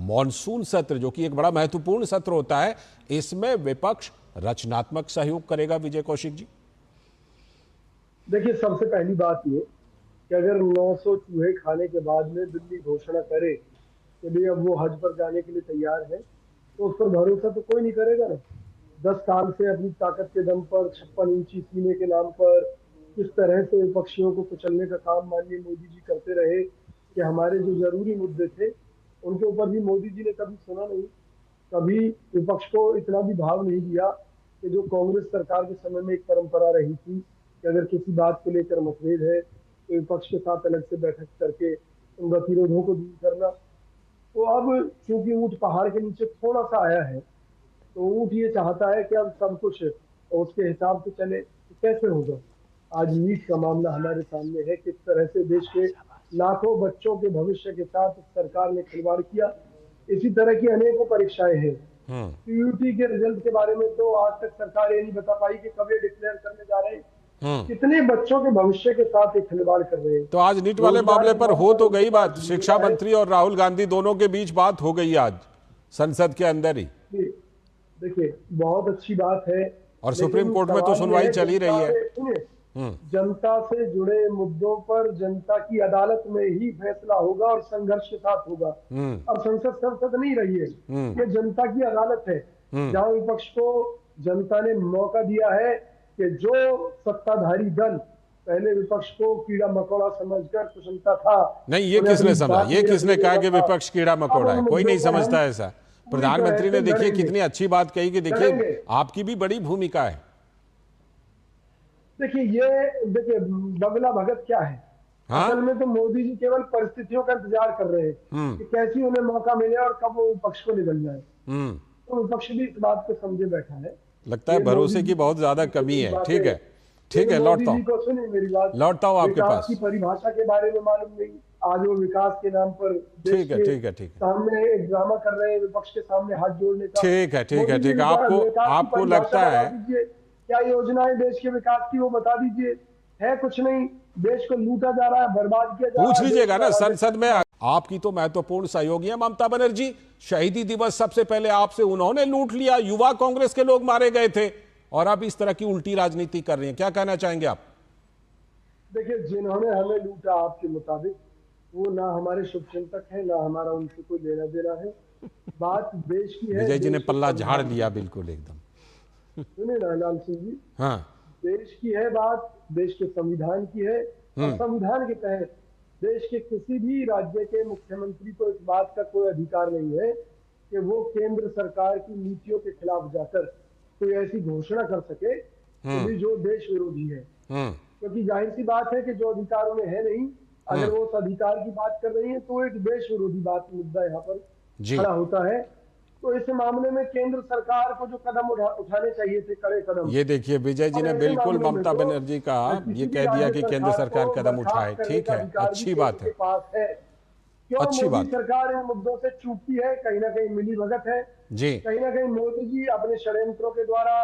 Monsoon सत्र जो कि एक बड़ा महत्वपूर्ण सत्र होता है, इसमें विपक्ष रचनात्मक सहयोग करेगा विजय कौशिक जी? देखिए, सबसे पहली बात ये कि अगर 900 चूहे खाने के बाद में दिल्ली घोषणा करे कि भाई अब वो हज पर जाने के लिए तैयार है, तो उस पर भरोसा तो कोई नहीं करेगा ना। 10 साल से अपनी ताकत के दम पर 56 इंची सीने के नाम पर किस तरह से विपक्षियों को कुचलने का काम माननीय मोदी जी करते रहे कि हमारे जो जरूरी मुद्दे थे उनके ऊपर भी मोदी जी ने कभी सुना नहीं, कभी विपक्ष को इतना भी भाव नहीं दिया कि जो कांग्रेस सरकार के समय में एक परंपरा रही थी कि अगर किसी बात को लेकर मतभेद है तो विपक्ष के साथ अलग से बैठक करके उन गतिरोधों को दूर करना। तो अब चूंकि ऊंट पहाड़ के नीचे थोड़ा सा आया है, तो ऊंट ये चाहता है कि अब सब कुछ उसके हिसाब से चले, तो कैसे होगा। आज नीट का मामला हमारे सामने है, किस तरह से देश के लाखों बच्चों के भविष्य के साथ सरकार ने खिलवाड़ किया। इसी तरह की अनेकों परीक्षाएं हैं। पीयूटी के रिजल्ट के बारे में तो आज तक सरकार ये नहीं बता पाई कि कब ये डिक्लेयर करने जा रहे हैं। कितने बच्चों के भविष्य के साथ ये खिलवाड़ कर रहे हैं। तो आज नीट वाले मामले पर हो तो गई बात, शिक्षा मंत्री और राहुल गांधी दोनों के बीच बात हो गई आज संसद के अंदर ही। देखिए, बहुत अच्छी बात है और सुप्रीम कोर्ट में तो सुनवाई चल ही रही है। जनता से जुड़े मुद्दों पर जनता की अदालत में ही फैसला होगा और संघर्ष के साथ होगा। अब संसद नहीं रही है, ये जनता की अदालत है, जहां विपक्ष को जनता ने मौका दिया है कि जो सत्ताधारी दल पहले विपक्ष को कीड़ा मकोड़ा समझकर कुशलता था। नहीं, ये किसने समझा? ये किसने कहा कि विपक्ष कीड़ा मकोड़ा है? कोई नहीं समझता ऐसा। प्रधानमंत्री ने देखिए कितनी अच्छी बात कही कि देखिए आपकी भी बड़ी भूमिका है। देखिए बगला भगत क्या है। असल में तो मोदी जी केवल परिस्थितियों का इंतजार कर रहे हैं कि कैसी उन्हें मौका मिले और कब वो विपक्ष को निकल जाए। तो विपक्ष भी इस बात को समझे बैठा है। लगता है भरोसे की बहुत ज्यादा कमी है। ठीक है, ठीक है, लौटता हूँ। सुनिए मेरी बात, लौटता हूँ आपके पास। की परिभाषा के बारे में मालूम नहीं, आज वो विकास के नाम पर ठीक है, ठीक है, ठीक है, सामने एक ड्रामा कर रहे हैं विपक्ष के सामने हाथ जोड़ने का। ठीक है, ठीक है, ठीक है। आपको लगता है क्या योजनाएं देश के विकास की वो बता दीजिए। है कुछ नहीं, देश को लूटा जा रहा है, बर्बाद किया जा रहा है। पूछ लीजिएगा ना संसद में। आपकी तो महत्वपूर्ण सहयोगी है ममता बनर्जी। शहीदी दिवस सबसे पहले आपसे उन्होंने लूट लिया, युवा कांग्रेस के लोग मारे गए थे, और अब इस तरह की उल्टी राजनीति कर रही है। क्या कहना चाहेंगे आप? देखिए, जिन्होंने हमें लूटा आपके मुताबिक वो ना हमारे शुभचिंतक है, ना हमारा उनसे कोई लेना देना है। बात देश की है। विजय जी ने पल्ला झाड़ दिया बिल्कुल एकदम। सुनिए ना लाल सिंह जी, हाँ, देश की है बात, देश के संविधान की है। और संविधान के तहत देश के किसी भी राज्य के मुख्यमंत्री को इस बात का कोई अधिकार नहीं है कि वो केंद्र सरकार की नीतियों के खिलाफ जाकर कोई ऐसी घोषणा कर सके कि जो देश विरोधी है। क्योंकि जाहिर सी बात है कि जो अधिकार उन्हें है नहीं, अगर वो उस अधिकार की बात कर रही है तो एक देश विरोधी बात मुद्दा यहाँ पर खड़ा होता है। तो इस मामले में केंद्र सरकार को जो कदम उठाने चाहिए थे, कड़े कदम। ये देखिए, विजय जी ने बिल्कुल ममता बनर्जी का ये कह दिया कि केंद्र सरकार कदम उठाए। ठीक है, अच्छी बात है, अच्छी बात। सरकार इन मुद्दों से चूकती है, कहीं ना कहीं मिली भगत है जी। कहीं ना कहीं मोदी जी अपने षड्यंत्रों के द्वारा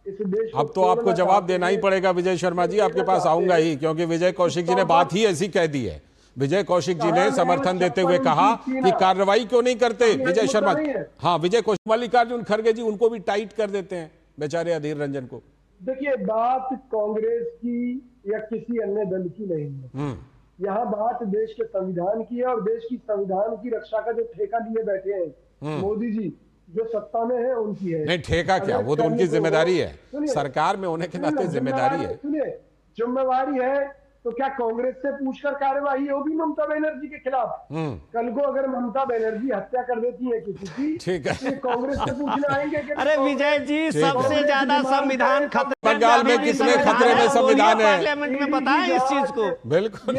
इस देश को। अब तो आपको जवाब देना ही पड़ेगा विजय शर्मा जी, आपके पास आऊंगा ही, क्योंकि विजय कौशिक जी ने बात ही ऐसी कह दी है। विजय कौशिक जी ने समर्थन देते हुए कहा कि कार्रवाई क्यों नहीं करते विजय शर्मा जी। हाँ, विजय कौशिक, मल्लिकार्जुन खड़गे जी उनको भी टाइट कर देते हैं बेचारे अधीर रंजन को। देखिए, बात कांग्रेस की या किसी अन्य दल की नहीं है। यहाँ बात देश के संविधान की है, और देश की संविधान की रक्षा का जो ठेका लिए बैठे हैं मोदी जी, जो सत्ता में है उनकी है। नहीं, ठेका क्या, वो तो उनकी जिम्मेदारी है, सरकार में होने के नाते जिम्मेदारी है। सुनिए, जिम्मेवारी है तो क्या कांग्रेस से पूछकर कार्यवाही होगी ममता बनर्जी के खिलाफ? कल को अगर ममता बनर्जी हत्या कर देती है किसी की, ठीक है, तो कांग्रेस से पूछने आएंगे कि अरे विजय जी, सबसे ज्यादा संविधान खतरे बंगाल में किसने खतरे में संविधान है? पार्लियामेंट में पता है इस चीज को? बिल्कुल,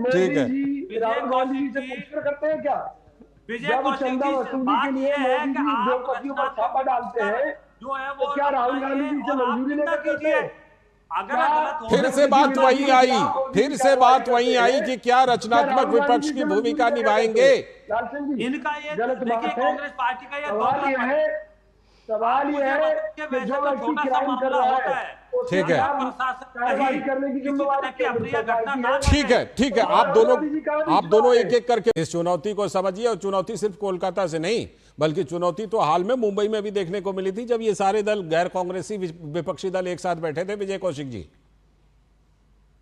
ठीक है। राहुल गांधी जी से पूछकर करते हैं क्या? जब चंदा वसूली के लिए मोदी जी उद्योगपतियों पर छापा डालते हैं, तो क्या राहुल गांधी जी से मंजूरी लेकर करते हैं? फिर से बात वही आई, फिर से बात वही आई कि क्या रचनात्मक विपक्ष की भूमिका निभाएंगे? इनका ये गलत बात है। कांग्रेस पार्टी का ये है सवाल ये है कि जो व्यक्ति क्राइम कर रहा है ठीक है। कार्रवाई करने की जिम्मेवारी सरकार की है। ठीक है, आप दोनों एक एक करके इस चुनौती को समझिए। और चुनौती सिर्फ कोलकाता से नहीं, बल्कि चुनौती तो हाल में मुंबई में भी देखने को मिली थी, जब ये सारे दल, गैर कांग्रेसी विपक्षी दल एक साथ बैठे थे। विजय कौशिक जी,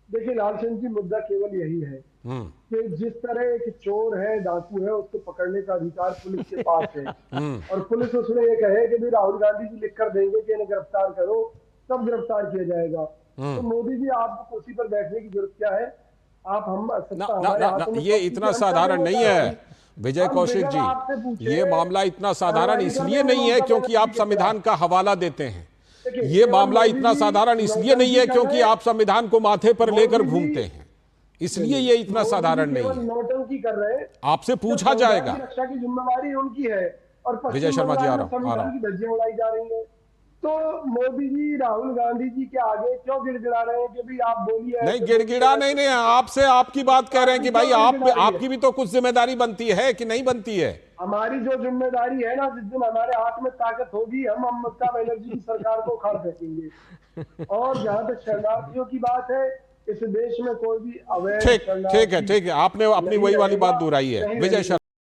देखिए लालचंद जी, मुद्दा केवल यही है कि जिस तरह एक चोर है, डाकू है, उसको पकड़ने का अधिकार पुलिस के पास है और पुलिस उसमें ये कहे कि भी राहुल गांधी जी लिख कर देंगे कि इन्हें गिरफ्तार करो, तब गिरफ्तार किया जाएगा। तो मोदी जी, आपको कुर्सी पर बैठने की जरूरत क्या है? आप हम ये इतना साधारण नहीं है विजय कौशिक जी। ये मामला इतना साधारण इसलिए नहीं है क्योंकि आप संविधान का हवाला देते हैं। ये मामला इतना साधारण इसलिए नहीं है क्योंकि आप संविधान को माथे पर लेकर घूमते हैं, इसलिए ये इतना साधारण नहीं है। नौटंकी कर रहे हैं, आपसे पूछा जाएगा। रक्षा की जिम्मेवारी उनकी है और विजय शर्मा जी, आ रहा हूं। की धज्जियां उड़ाई जा रही है। तो मोदी जी राहुल गांधी जी के आगे क्यों गिड़गिड़ा रहे हैं कि भी आप बोलिए? नहीं, गिड़गिड़ा नहीं, आपसे आपकी बात कह रहे हैं कि भाई आपकी भी तो कुछ जिम्मेदारी बनती है कि नहीं बनती है? हमारी जो जिम्मेदारी है ना, जिस दिन हमारे हाथ में ताकत होगी, हम ममता बनर्जी की सरकार को उखाड़ फेंकेंगे। और जहां तक शरणार्थियों की बात है, इस देश में कोई भी अवैध ठीक है, आपने अपनी वही वाली बात दोहराई है। विजय